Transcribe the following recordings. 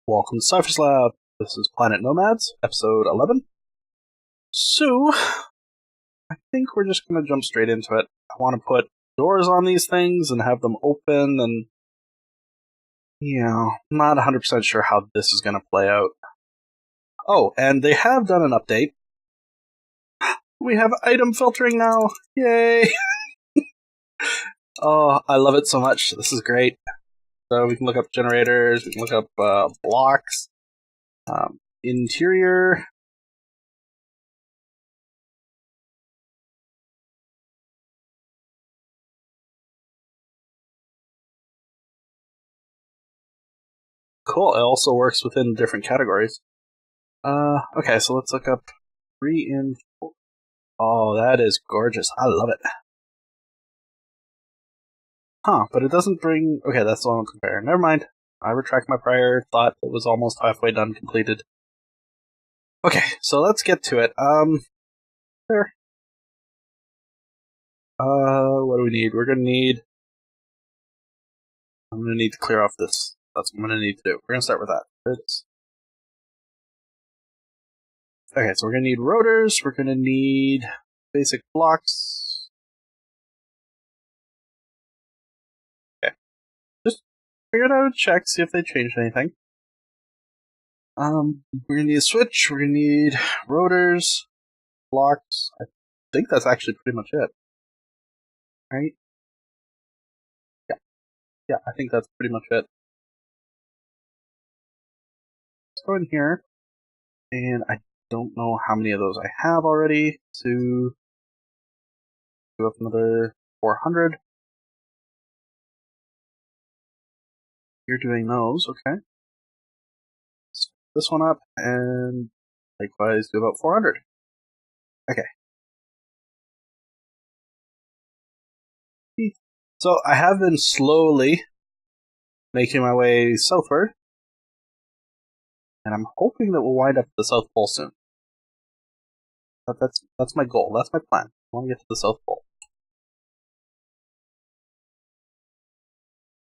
Welcome to Cypher's Lab. This is Planet Nomads, episode 11. So, I think we're just going to jump straight into it. I want to put doors on these things and have them open, and, I'm not 100% sure how this is going to play out. Oh, and they have done an update. We have item filtering now. Yay! Oh, I love it so much. This is great. So we can look up generators, we can look up blocks, interior. Cool, it also works within different categories. Okay, so let's look up 3 in 4. Oh, that is gorgeous. I love it. Huh, but it doesn't bring... Okay, that's the one to compare. Never mind. I retract my prior thought. It was almost halfway done, completed. Okay, so let's get to it. There. What do we need? We're gonna need... I'm gonna need to clear off this. That's what I'm gonna need to do. We're gonna start with that. Okay, so we're gonna need rotors. We're gonna need basic blocks. Okay. Just figure it out and check, see if they changed anything. We're gonna need a switch, we're gonna need rotors, blocks. I think that's actually pretty much it. Right? Yeah, I think that's pretty much it. Let's go in here, and I don't know how many of those I have already, so do up another 400. You're doing those, okay. Let's this one up, and likewise do about 400. Okay. So I have been slowly making my way southward, and I'm hoping that we'll wind up at the South Pole soon. But that's my goal. That's my plan. I want to get to the South Pole.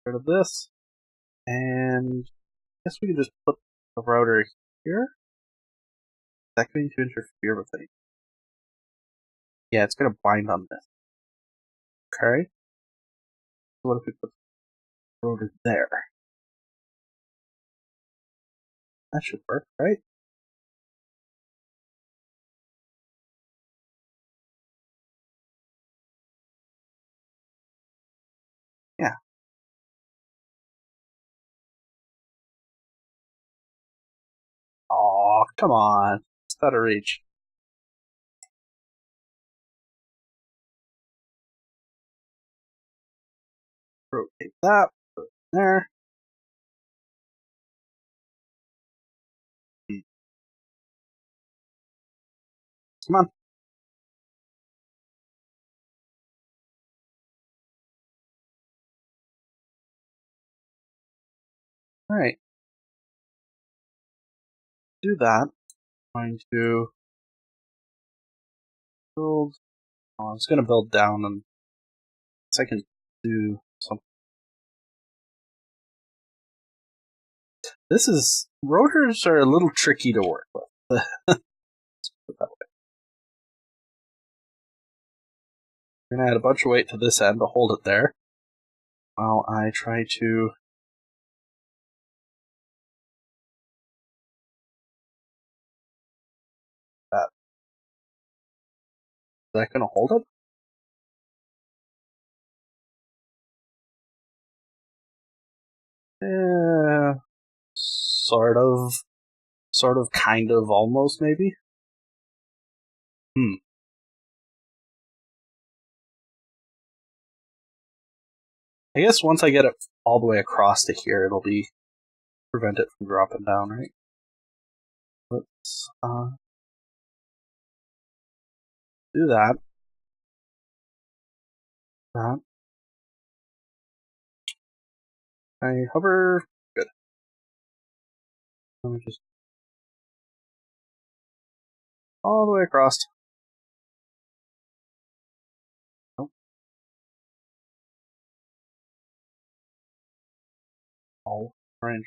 Get rid of this, and I guess we can just put the router here. Is that going to interfere with anything? Yeah, it's going to bind on this. Okay. So what if we put the router there? That should work, right? Yeah. Oh, come on. It's out of reach. Rotate that. Put it there. Come on. Alright. Do that. I'm going to build. Oh, I was going to build down, and I guess I can do something. This is... Rotors are a little tricky to work with. Let's put it that way. We're going to add a bunch of weight to this end to hold it there, while I try to... That. Is that going to hold it? Yeah, sort of, kind of, almost, maybe? I guess once I get it all the way across to here, it'll be... prevent it from dropping down, right? Let's, do that. That. I hover... Good. Let me just... all the way across. Nope. Oh, orange.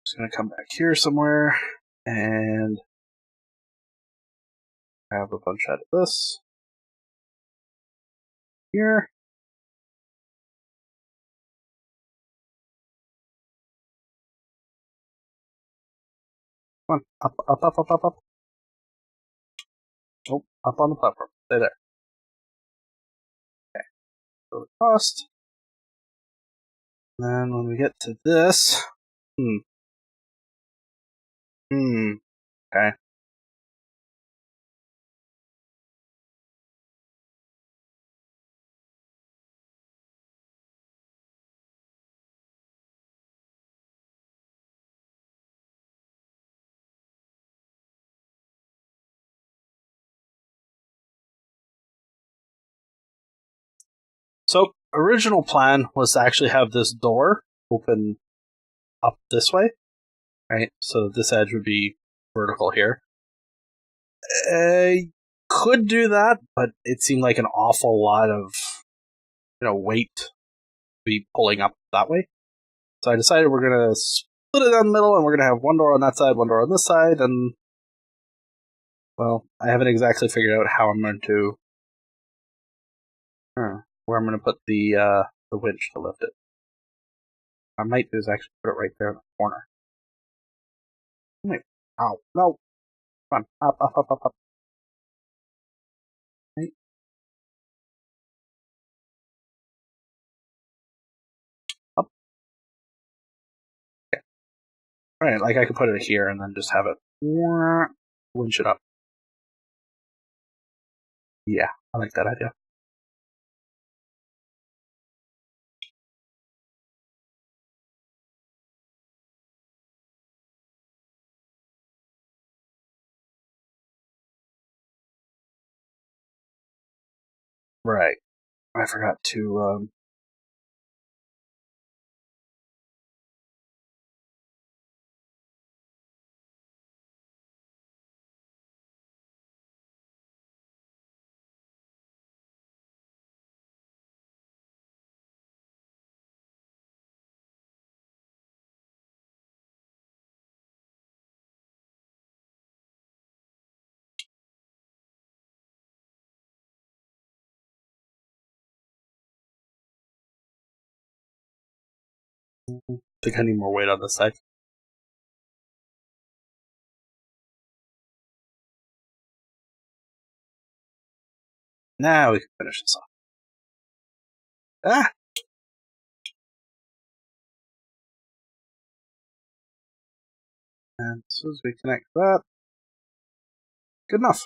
Just going to come back here somewhere and have a bunch out of this. Here. Come on, up. Oh, up on the platform. Stay there. Okay. Go across. Then when we get to this, okay. So, original plan was to actually have this door open up this way, right? So this edge would be vertical here. I could do that, but it seemed like an awful lot of, weight to be pulling up that way. So I decided we're going to split it down the middle, and we're going to have one door on that side, one door on this side, and, well, I haven't exactly figured out how I'm going to, where I'm going to put the winch to lift it. What I might do is actually put it right there in the corner. Wait. Ow. No. Come on. Up. Right. Up. Okay. Alright, like I could put it here and then just have it winch it up. Yeah, I like that idea. Right. I forgot to think I need more weight on this side. Now we can finish this off. Ah! And as soon as we connect that, good enough.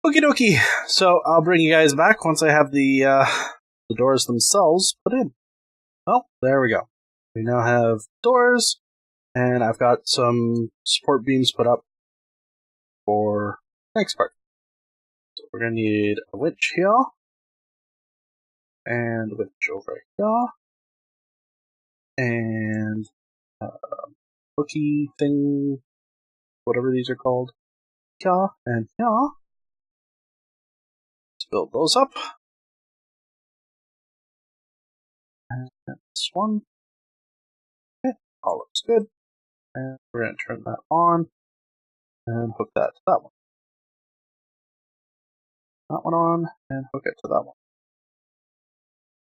Okie dokie. So I'll bring you guys back once I have the doors themselves put in. Well, there we go. We now have doors, and I've got some support beams put up for the next part. So we're going to need a winch here, and a winch over here, and hooky thing, whatever these are called, here and here. Let's build those up. And this one. Okay, all looks good. And we're going to turn that on and hook that to that one. That one on and hook it to that one.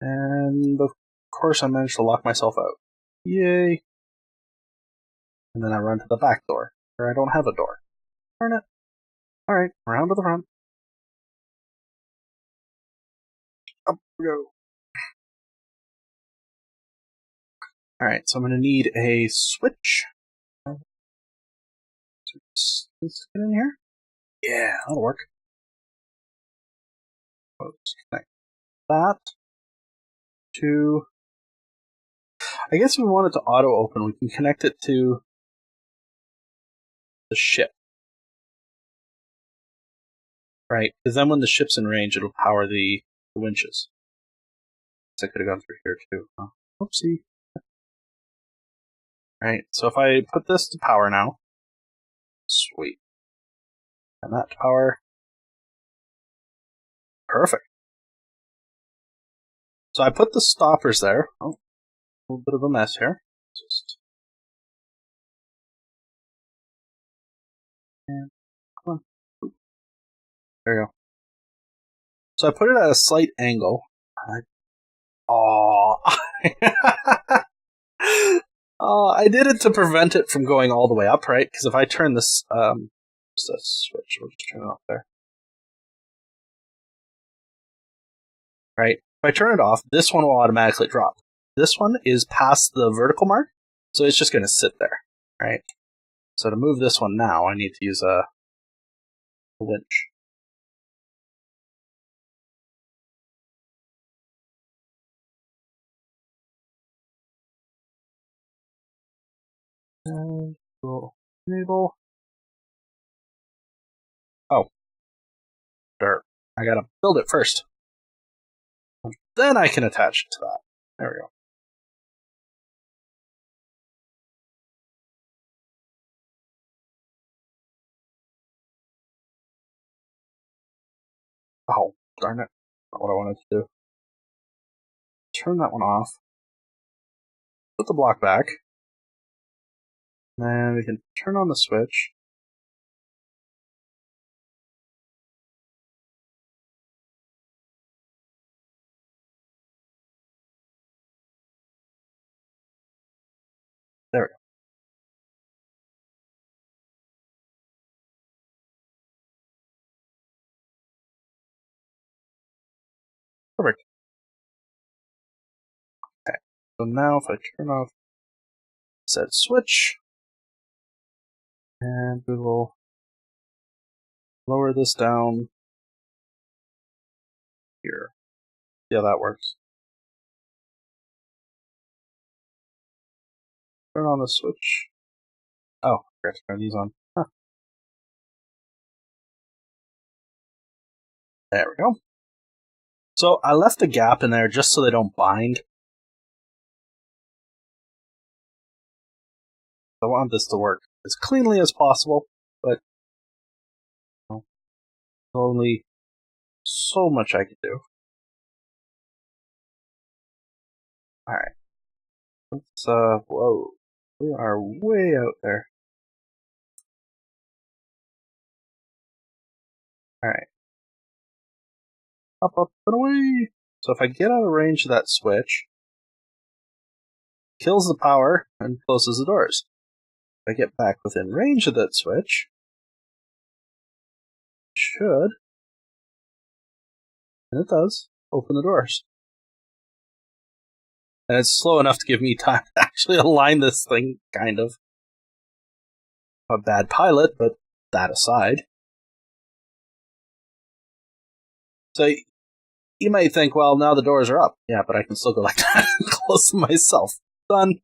And of course, I managed to lock myself out. Yay! And then I run to the back door, where I don't have a door. Darn it. Alright, around to the front. Up we go. Alright, so I'm going to need a switch. Let's get in here. Yeah, that'll work. Let's connect that to... I guess if we want it to auto-open, we can connect it to the ship. Right, because then when the ship's in range, it'll power the winches. So I could have gone through here too. Oh, oopsie. Right, so if I put this to power now, sweet. And that to power. Perfect. So I put the stoppers there. Oh, a little bit of a mess here. There you go. So I put it at a slight angle. I did it to prevent it from going all the way up, right? Because if I turn this, just a switch, we'll just turn it off there. Right? If I turn it off, this one will automatically drop. This one is past the vertical mark, so it's just going to sit there, right? So to move this one now, I need to use a winch. And we'll enable. Oh, dirt. I gotta build it first. Then I can attach it to that. There we go. Oh, darn it. Not what I wanted to do. Turn that one off. Put the block back. And we can turn on the switch. There we go. Perfect. Okay. So now if I turn off said switch, and we will lower this down here. Yeah, that works. Turn on the switch. Oh, I forgot to turn these on. Huh. There we go. So I left a gap in there just so they don't bind. I want this to work as cleanly as possible, but only so much I can do. Alright. Let's, whoa. We are way out there. Alright. Up, up, and away! So if I get out of range of that switch, kills the power and closes the doors. If I get back within range of that switch, should, and it does, open the doors. And it's slow enough to give me time to actually align this thing, kind of. I'm a bad pilot, but that aside. So you might think, well, now the doors are up. Yeah, but I can still go like that and close them myself. Done.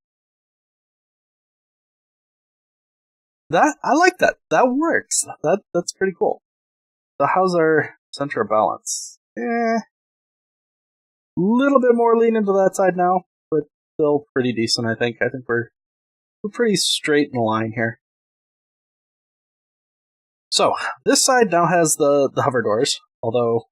That I like that. That works. That's pretty cool. So how's our center of balance? Little bit more lean into that side now, but still pretty decent, I think. I think we're pretty straight in the line here. So, this side now has the hover doors, although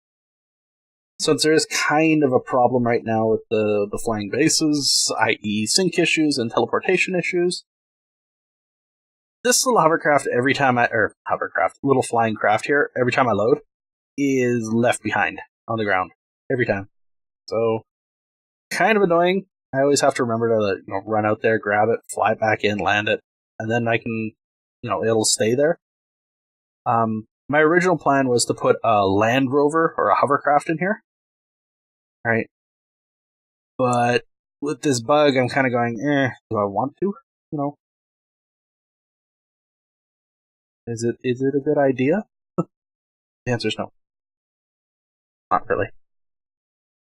since there is kind of a problem right now with the flying bases, i.e. sync issues and teleportation issues, this little hovercraft little flying craft here, every time I load, is left behind on the ground. Every time. So, kind of annoying. I always have to remember to run out there, grab it, fly back in, land it, and then I can, it'll stay there. My original plan was to put a Land Rover or a hovercraft in here. Right? But with this bug, I'm kind of going, do I want to? Is it a good idea? The answer is no. Not really.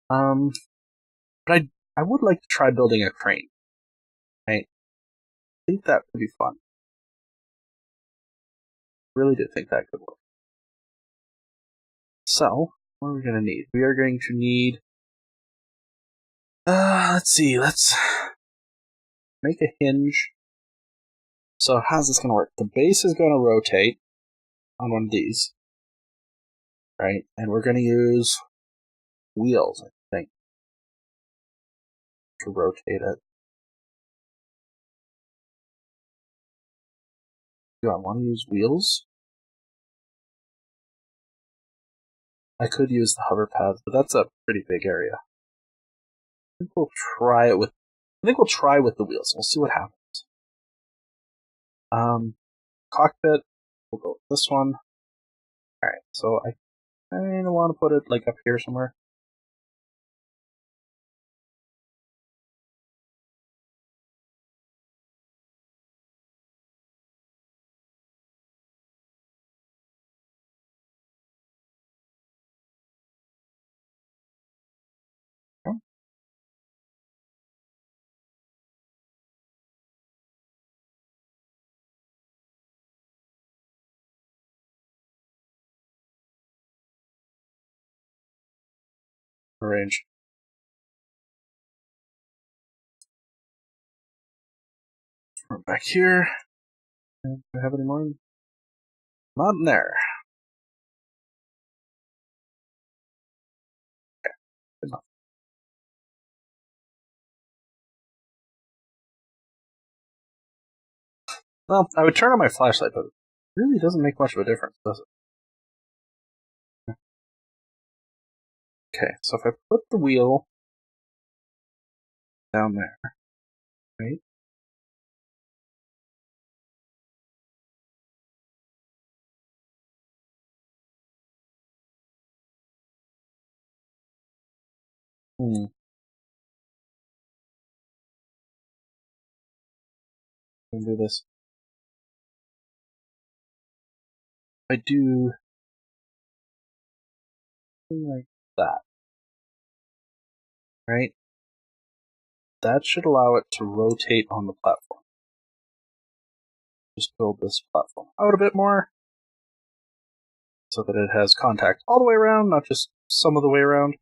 But I would like to try building a crane. Right? I think that could be fun. Really do think that could work. So, what are we going to need? We are going to need... let's see, let's make a hinge. So how's this going to work? The base is going to rotate on one of these. Right? And we're going to use wheels, I think, to rotate it. Do I want to use wheels? I could use the hover pads, but that's a pretty big area. I think we'll try it with. I think we'll try with the wheels. We'll see what happens. Cockpit. We'll go with this one. All right. So I kind of want to put it like up here somewhere. Okay. Arrange. We're back here. Do I have any more? Not in there. Okay. Good enough. Well, I would turn on my flashlight, but it really doesn't make much of a difference, does it? Okay, so if I put the wheel down there, right? Can do this. If I do something like that, right? That should allow it to rotate on the platform. Just build this platform out a bit more so that it has contact all the way around, not just some of the way around.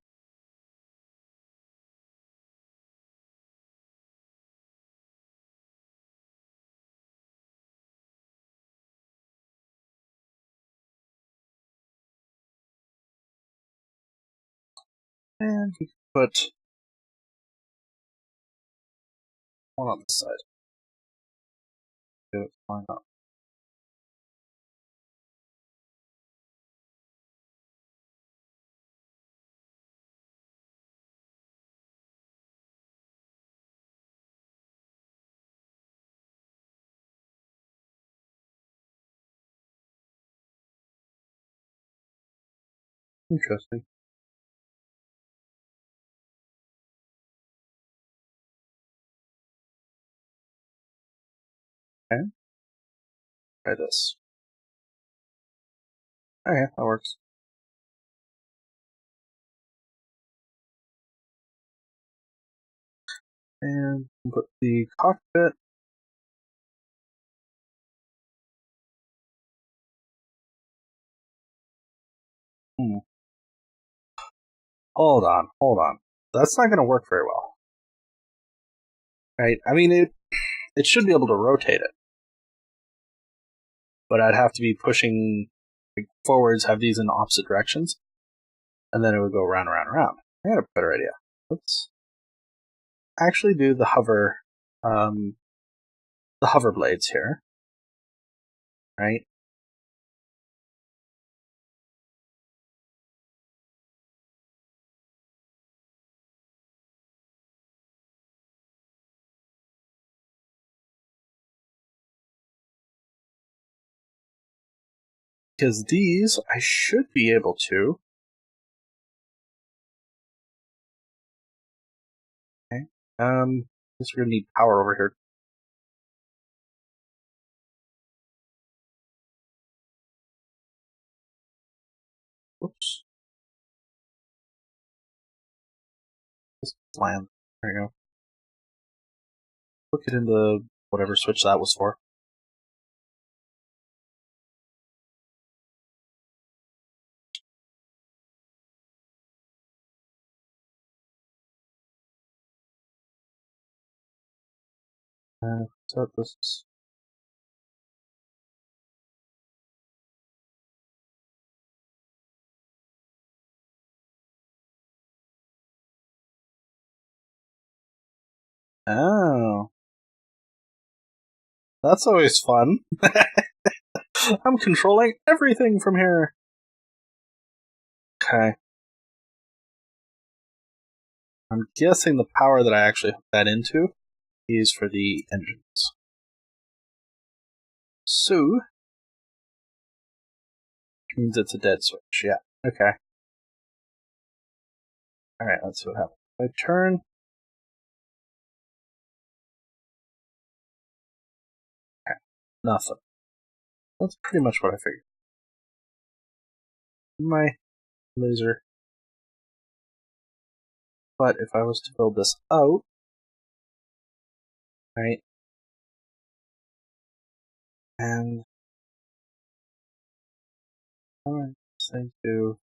And we can put one on this side. Why not? Interesting. Okay. Try this. Okay, that works. And put the cockpit. Hold on. That's not going to work very well. Right? I mean, it should be able to rotate it. But I'd have to be pushing forwards, have these in opposite directions. And then it would go round. I had a better idea. Let's actually do the hover blades here. Right? Because these, I should be able to. Okay. I guess we're going to need power over here. Whoops. Just land. There you go. Hook it into whatever switch that was for. So this. Oh. That's always fun. I'm controlling everything from here. Okay. I'm guessing the power that I actually hook that into is for the engines. So, which means it's a dead switch. Yeah. Okay. Alright, let's see what happens. I turn. Okay. Nothing. That's pretty much what I figured. My laser. But if I was to build this out, right, and how do I say to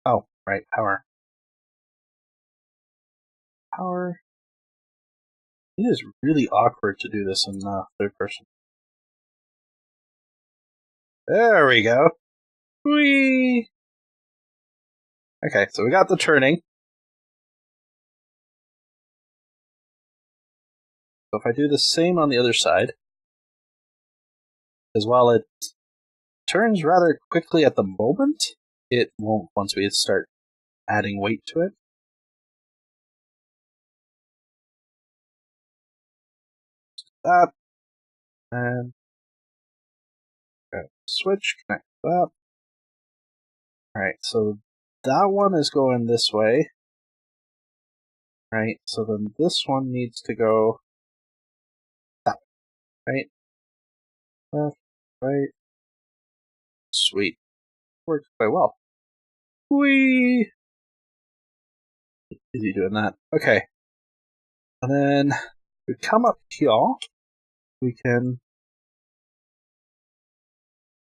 oh, right, power. Power. It is really awkward to do this in third person. There we go. Whee! Okay, so we got the turning. So if I do the same on the other side, as while it turns rather quickly at the moment, it won't once we start adding weight to it. That. And switch, connect that. Alright, so that one is going this way. Right, so then this one needs to go that way, right? Left, right. Sweet. Works quite well. Whee! Easy doing that. Okay. And then we come up here. We can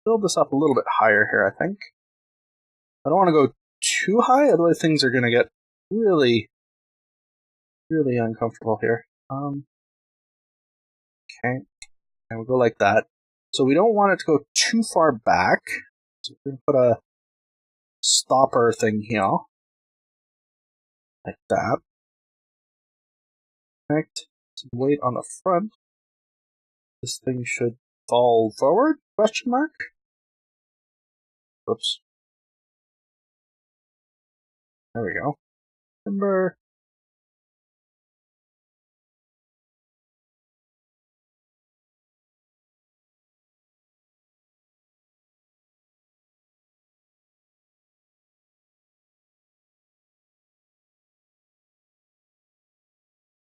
build this up a little bit higher here, I think. I don't want to go too high, otherwise things are going to get really, really uncomfortable here. Okay. And we'll go like that. So we don't want it to go too far back. So we're going to put a stopper thing here. Like that. Connect some weight on the front. This thing should fall forward? Question mark? Oops. There we go. Timber.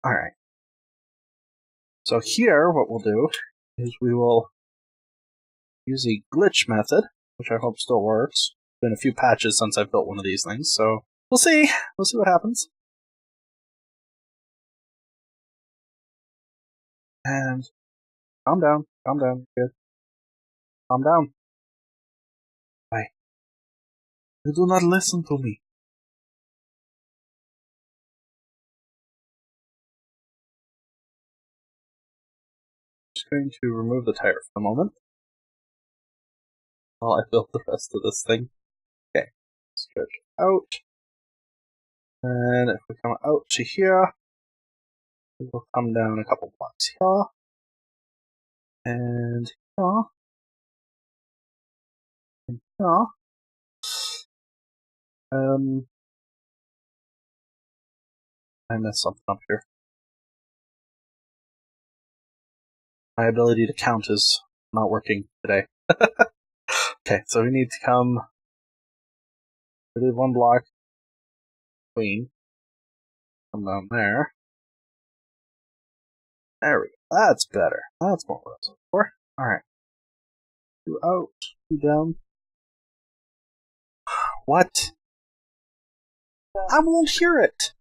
Alright. So here, what we'll do is we will use the glitch method, which I hope still works. Been a few patches since I've built one of these things, so we'll see. We'll see what happens. And calm down, good. Calm down. Why? You do not listen to me. Just going to remove the tire for the moment while I build the rest of this thing. Okay, stretch out. And if we come out to here, we will come down a couple blocks here. And here. And here. I messed something up here. My ability to count is not working today. Okay, so we need to come. We leave one block between. Come down there. There we go. That's better. That's what we're looking for. Alright. Two out, two down. What? I won't hear it!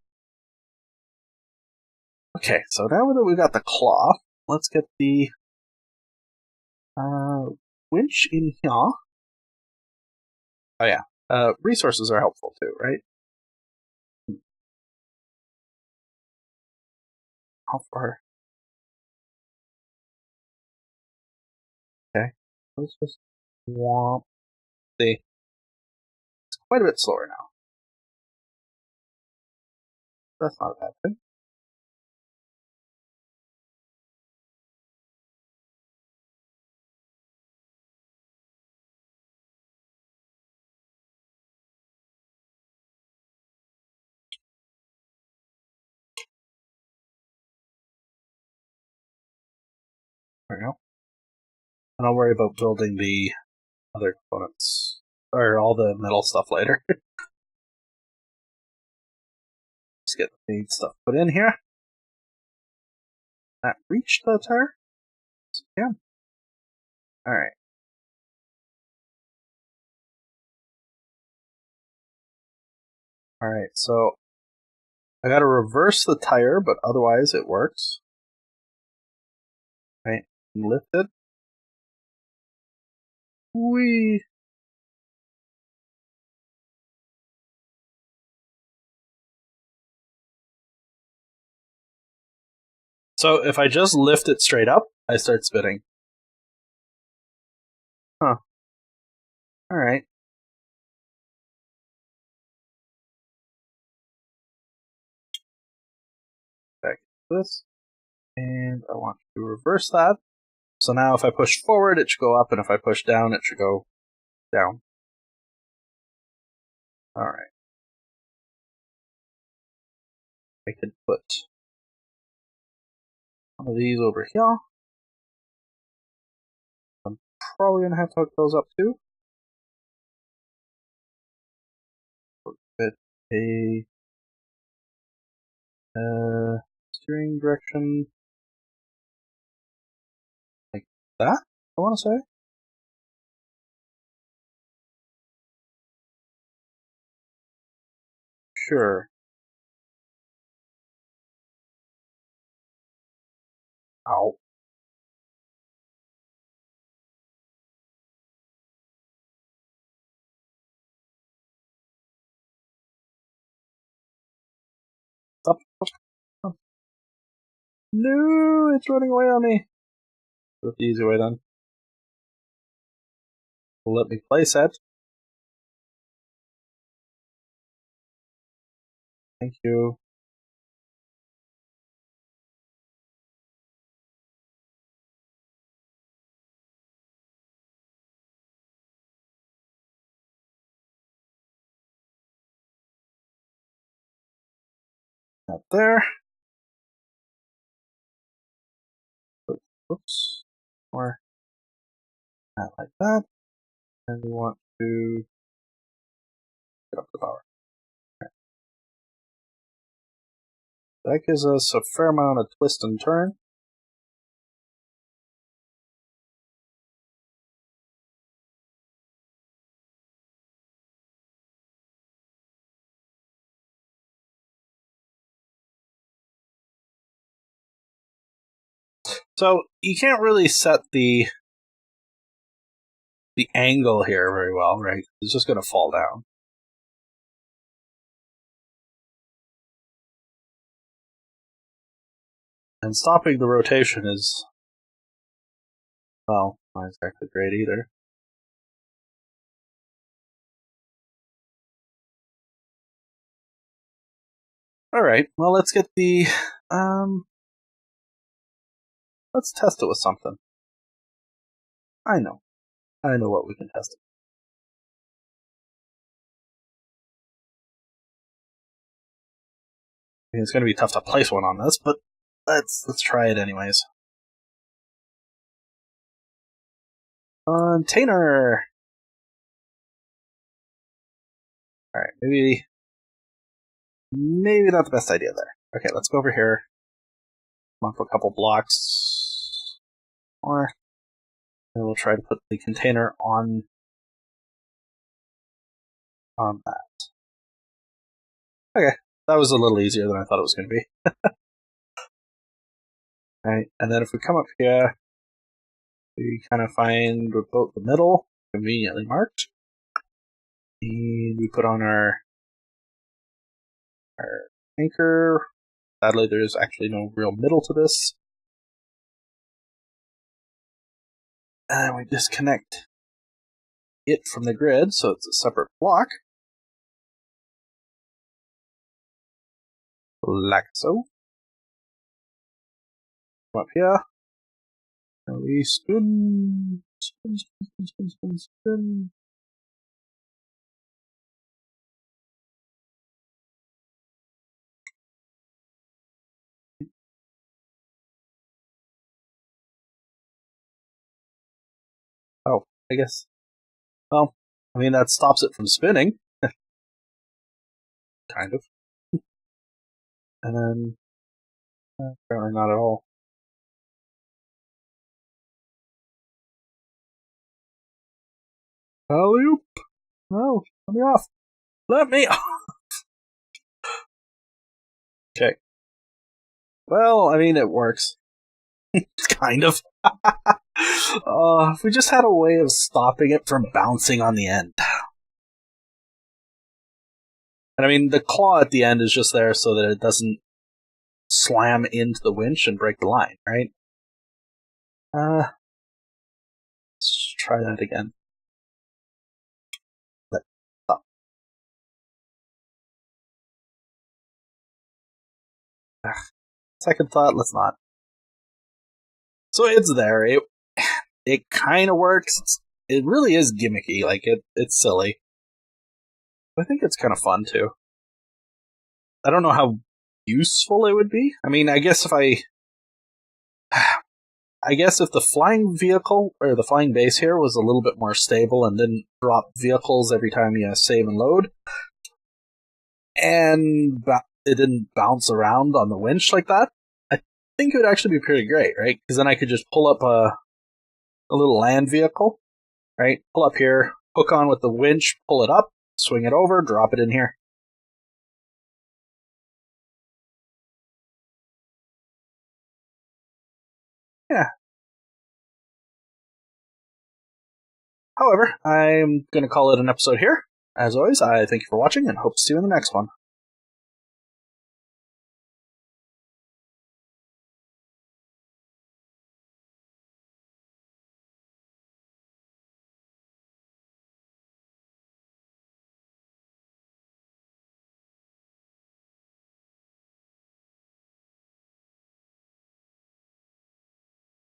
Okay, so now that we've got the cloth, let's get the winch in here. Oh yeah. Resources are helpful too, right? How far? Okay. Let's just swamp. See. quite a bit slower now. That's not a bad thing. There we go. And I'll worry about building the other components, or all the metal stuff later. Just get the main stuff put in here. That reached the tire? Yeah. Alright. Alright, so I gotta reverse the tire, but otherwise it works. Right, lift it. Whee! So if I just lift it straight up, I start spinning. Huh. Alright. Back to this. And I want to reverse that. So now if I push forward, it should go up, and if I push down, it should go down. Alright. I could put one of these over here. I'm probably going to have to hook those up too. Put a steering direction like that, I want to say. Sure. Ow. Stop. Stop. No, it's running away on me. Do it the easy way then. Let me place it. Thank you. Not there. Oops. Or not like that. And we want to get up the power. Right. That gives us a fair amount of twist and turn. So you can't really set the angle here very well, right? It's just going to fall down. And stopping the rotation is, well, not exactly great either. Alright, well, let's get the, let's test it with something. I know what we can test it. I mean, it's going to be tough to place one on this, but let's try it anyways. Container! Alright, maybe not the best idea there. Okay, let's go over here. Come up a couple blocks more. And we'll try to put the container on that. Okay, that was a little easier than I thought it was going to be. Alright, and then if we come up here, we kind of find about the middle, conveniently marked. And we put on our anchor. Sadly, there's actually no real middle to this. And we disconnect it from the grid, so it's a separate block. like so. Come up here. And we spin. Spin. Oh, I guess. Well, I mean, that stops it from spinning. Kind of. And then, apparently not at all. Alley-oop! No, let me off. Let me off! Okay. Well, I mean, it works. Kind of. If we just had a way of stopping it from bouncing on the end. And I mean, the claw at the end is just there so that it doesn't slam into the winch and break the line, right? Let's try that again. Let's stop. Second thought, let's not. So it's there. It kind of works. It really is gimmicky. Like, it's silly. I think it's kind of fun, too. I don't know how useful it would be. I mean, I guess if the flying vehicle, or the flying base here, was a little bit more stable and didn't drop vehicles every time you save and load, and it didn't bounce around on the winch like that, I think it would actually be pretty great, right? Because then I could just pull up a little land vehicle, right? Pull up here, hook on with the winch, pull it up, swing it over, drop it in here. Yeah. However, I'm going to call it an episode here. As always, I thank you for watching and hope to see you in the next one.